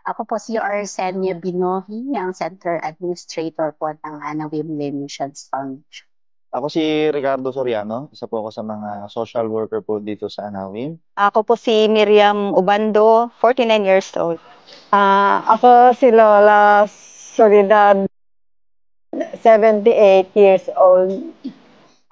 Ako po si Arsenia Binohi, ang Center Administrator po ng Women Missions Foundation. Ako si Ricardo Soriano, isa po ako sa mga social worker po dito sa Anawim. Ako po si Miriam Ubando, 49 years old. Ako si Lola Soledad, 78 years old.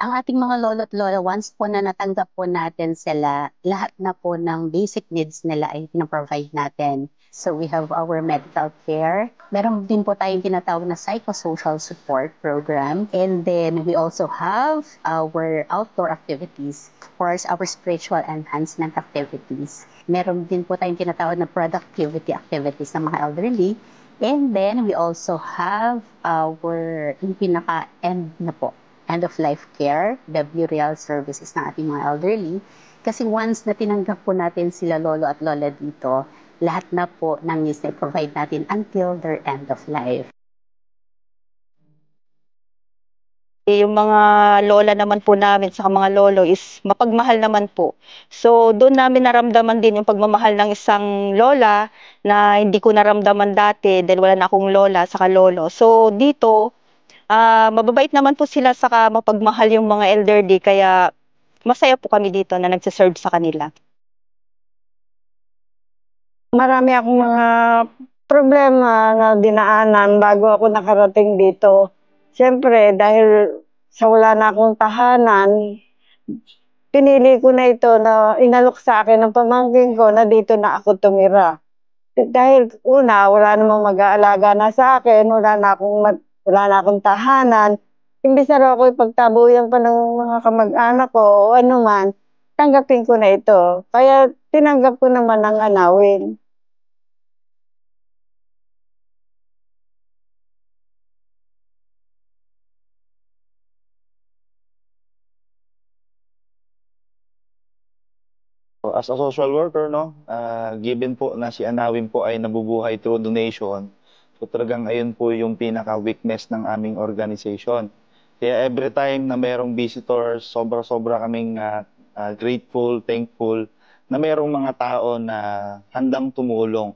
Ang ating mga lolo at lola, once po na natanggap po natin sila, lahat na po ng basic needs nila ay pina-provide natin. So we have our medical care. Meron din po tayong tinatawag na psychosocial support program. And then we also have our outdoor activities. Of course, our spiritual enhancement activities. Meron din po tayong tinatawag na productivity activities ng mga elderly. And then we also have our yung pinaka-end na po, end-of-life care, the burial services ng ating mga elderly. Kasi once na tinanggap po natin sila lolo at lola dito, lahat na po ng needs na i-provide natin until their end of life. Yung mga lola naman po namin sa mga lolo is mapagmahal naman po. So doon namin naramdaman din yung pagmamahal ng isang lola na hindi ko naramdaman dati dahil wala na akong lola saka lolo. So dito, mababait naman po sila saka mapagmahal yung mga elderly kaya masaya po kami dito na nagsiserve sa kanila. Marami akong mga problema na dinaanan bago ako nakarating dito. Siyempre, dahil sa wala na akong tahanan, pinili ko na ito na inalok sa akin ng pamangkin ko na dito na ako tumira. Dahil una, wala namang mag-aalaga na sa akin, wala na akong tahanan. Imbis na ako ipagtabuyan pa ng mga kamag-anak ko o ano man, tanggapin ko na ito. Kaya tinanggap ko naman ang Anawin. So, as a social worker, no, given po na si Anawim po ay nabubuhay through donation, so talagang ayun po yung pinaka-weakness ng aming organization. Kaya every time na merong visitors, sobra-sobra kaming grateful, thankful na merong mga tao na handang tumulong